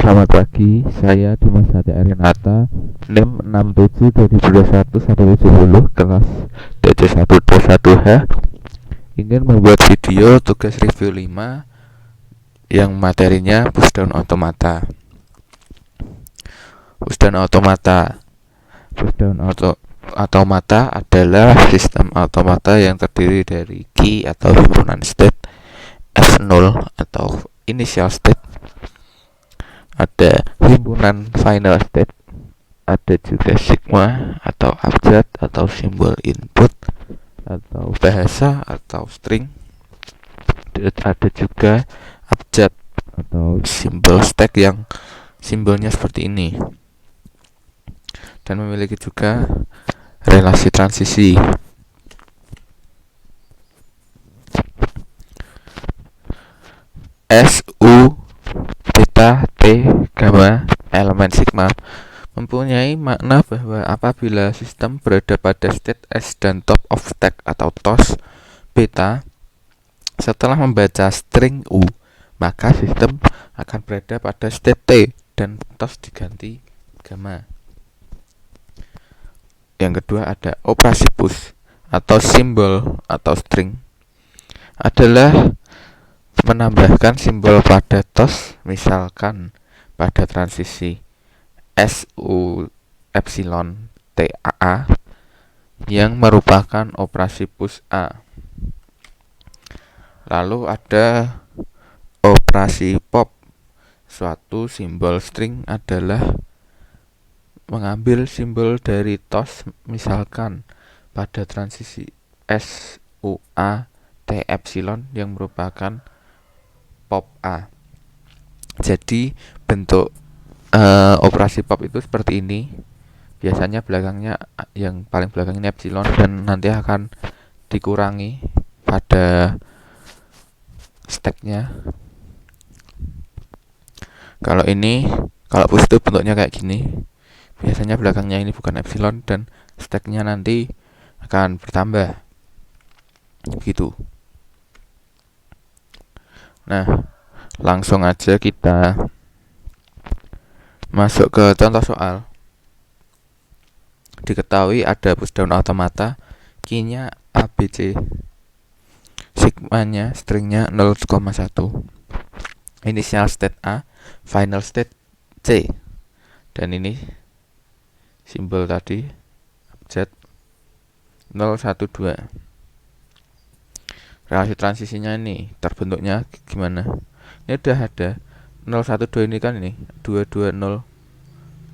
Selamat pagi, saya Dimas Satya Arinata, NIM 67 2021 170, kelas DC121H, ingin membuat video tugas review 5 yang materinya pushdown automata. Pushdown automata adalah sistem automata yang terdiri dari key atau himpunan state, S0 atau initial state, ada himpunan final state, ada juga sigma atau abjad atau simbol input atau bahasa atau string, ada juga abjad atau simbol stack yang simbolnya seperti ini, dan memiliki juga relasi transisi. S, U, beta, T, gamma, elemen sigma mempunyai makna bahwa apabila sistem berada pada state S dan top of stack atau TOS beta, setelah membaca string U, maka sistem akan berada pada state T dan TOS diganti gamma. Yang kedua ada operasi push atau simbol atau string, adalah menambahkan simbol pada TOS, misalkan pada transisi SU epsilon TAA yang merupakan operasi push A. Lalu ada operasi pop. Suatu simbol string adalah mengambil simbol dari TOS, misalkan pada transisi SUA T epsilon yang merupakan pop A. Jadi bentuk operasi pop itu seperti ini. Biasanya belakangnya, yang paling belakang ini epsilon, dan nanti akan dikurangi pada stacknya. Kalau push itu bentuknya kayak gini. Biasanya belakangnya ini bukan epsilon dan stacknya nanti akan bertambah gitu. Nah, langsung aja kita masuk ke contoh soal. Diketahui ada pushdown automata, key-nya ABC, sigmanya stringnya 0,1, initial state A, final state C, dan ini simbol tadi abjad 012. Relasi transisinya ini terbentuknya gimana? Ini udah ada 012, ini kan ini 220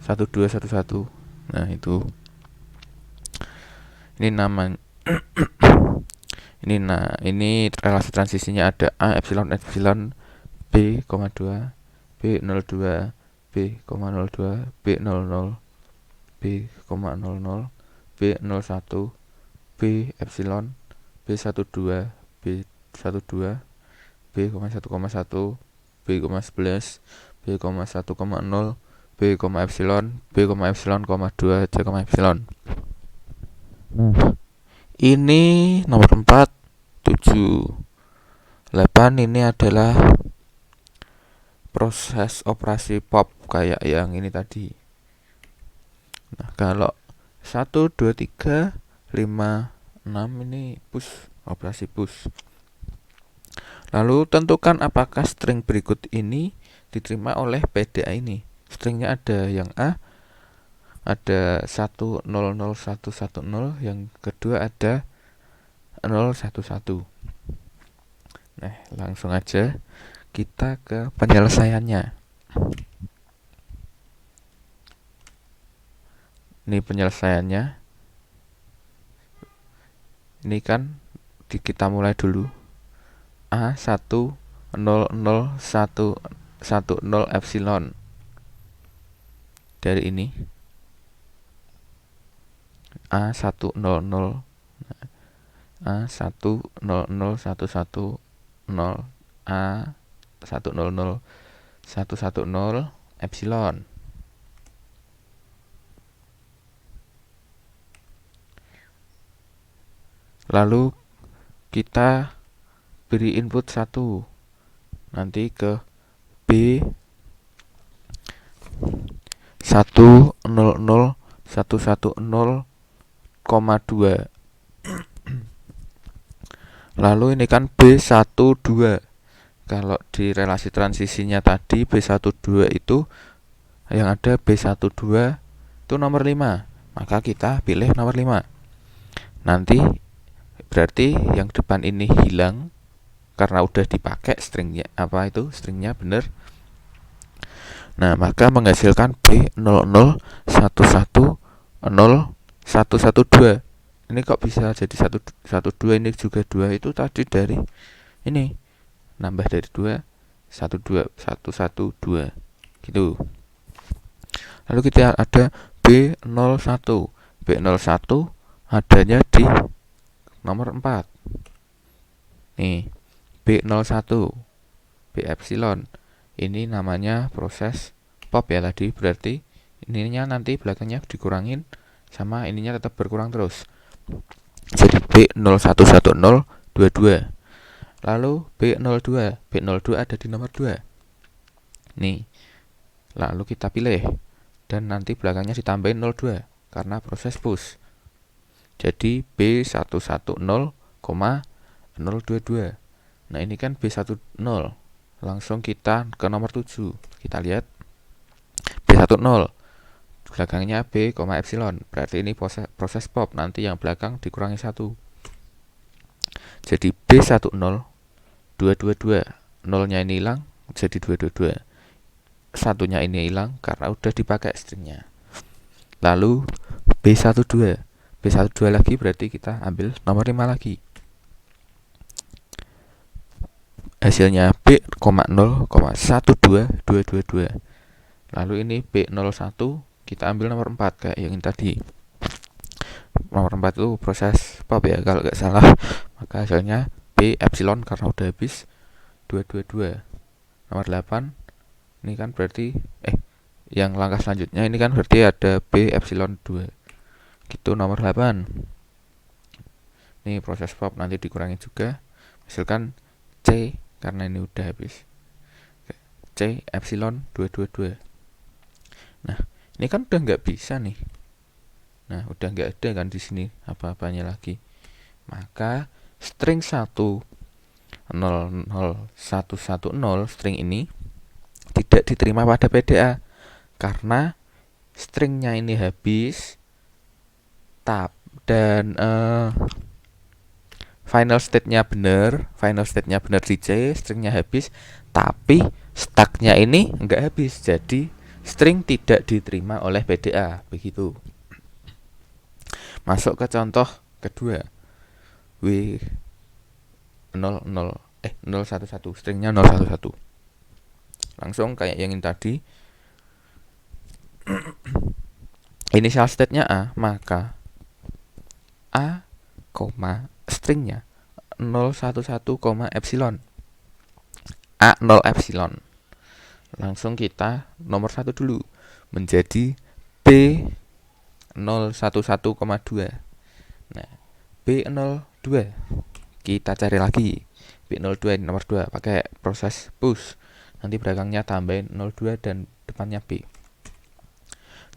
1211. Nah, itu ini namanya ini relasi transisinya ada A epsilon B, 2 B02 B02 B00 B00 B01 B epsilon B12 B12 B,1,1 B,11 B,1,0 B, epsilon B, epsilon, 2 C, epsilon. Nah, ini nomor 4, 7, 8 ini adalah proses operasi pop kayak yang ini tadi. Nah, kalau 1, 2, 3, 5, 6 ini push, operasi push. Lalu tentukan apakah string berikut ini diterima oleh PDA ini. Stringnya ada yang A, ada 100 110, yang kedua ada 011. Nah, langsung aja kita ke penyelesaiannya. Ini penyelesaiannya. Ini kan kita mulai dulu. A1 00110 epsilon. Dari ini A100 A100 A100 epsilon. Lalu kita beri input 1 nanti ke B 100,110,2. Lalu ini kan B12. Kalau di relasi transisinya tadi B12 itu yang ada B12 itu nomor 5. Maka kita pilih nomor 5. Nanti berarti yang depan ini hilang karena udah dipakai stringnya, stringnya bener. Nah, maka menghasilkan B00110112. Ini kok bisa jadi 112, ini juga 2, itu tadi dari ini nambah dari 2, 12, 112 gitu. Lalu kita ada B01. B01 adanya di nomor 4. Nih, B01, B epsilon. Ini namanya proses pop ya tadi, berarti ininya nanti belakangnya dikurangin sama ininya tetap berkurang terus. Jadi B011022. Lalu B02 ada di nomor 2. Nih. Lalu kita pilih dan nanti belakangnya ditambahin 02 karena proses push. Jadi B110,022. Nah, ini kan B10. Langsung kita ke nomor 7. Kita lihat B10. Belakangnya B, epsilon. Berarti ini proses pop. Nanti yang belakang dikurangi 1. Jadi B10 222. Nolnya ini hilang jadi 222. Satunya ini hilang karena udah dipakai stringnya. Lalu B12 lagi, berarti kita ambil nomor 5 lagi. Hasilnya B,0,12222. Lalu ini B01, kita ambil nomor 4 kayak yang tadi. Nomor 4 itu proses pop ya kalau nggak salah. Maka hasilnya B epsilon karena udah habis 222. Nomor 8 ini kan berarti yang langkah selanjutnya ini kan berarti ada B epsilon 2 gitu, nomor 8. Ini proses pop nanti dikurangi juga, hasilkan C karena ini udah habis, C epsilon 222. Nah, ini kan udah nggak bisa nih. Nah, udah nggak ada kan di sini apa-apanya lagi. Maka string 100,110 string ini tidak diterima pada PDA karena stringnya ini habis dan final state-nya benar di C, stringnya habis, tapi stack-nya ini enggak habis, jadi string tidak diterima oleh PDA, begitu. Masuk ke contoh kedua, W011, stringnya 011. Langsung kayak yang ini tadi, initial state-nya A, maka A, stringnya 011, epsilon. A 0 epsilon. Langsung kita nomor 1 dulu, menjadi B 011,2. Nah, B02 kita cari lagi. B02 nomor 2 pakai proses push. Nanti belakangnya tambahin 02 dan depannya B.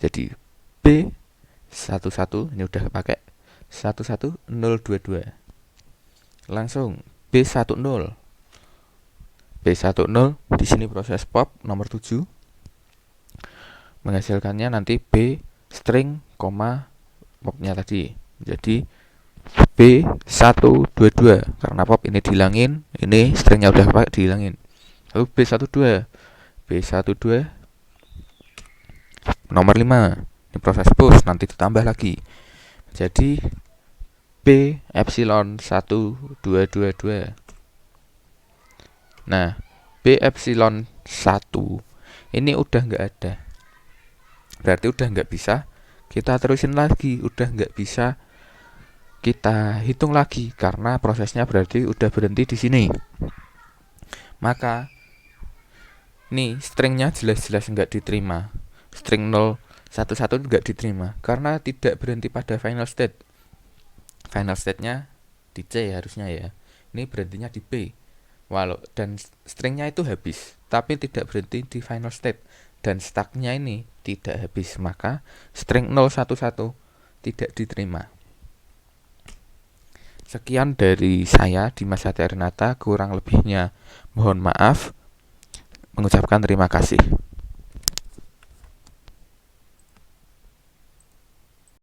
Jadi B11 ini udah pakai 11022. Langsung B10. B10 di sini proses pop nomor 7. Menghasilkannya nanti B string koma popnya tadi. Jadi B122 karena pop ini dihilangin, ini stringnya udah pakai dihilangin. Lalu B12 nomor 5. Ini proses push nanti ditambah lagi. Jadi B epsilon 1222. Nah, B epsilon 1 ini udah nggak ada. Berarti udah nggak bisa kita terusin lagi, udah nggak bisa kita hitung lagi karena prosesnya berarti udah berhenti di sini. Maka nih stringnya jelas-jelas nggak diterima. String 011 nggak diterima karena tidak berhenti pada final state. Final state-nya di C harusnya ya. Ini berhentinya di B. Dan stringnya itu habis, tapi tidak berhenti di final state, dan stucknya ini tidak habis, maka string 011 tidak diterima. Sekian dari saya, Dimas Satya Renata. Kurang lebihnya mohon maaf. Mengucapkan terima kasih.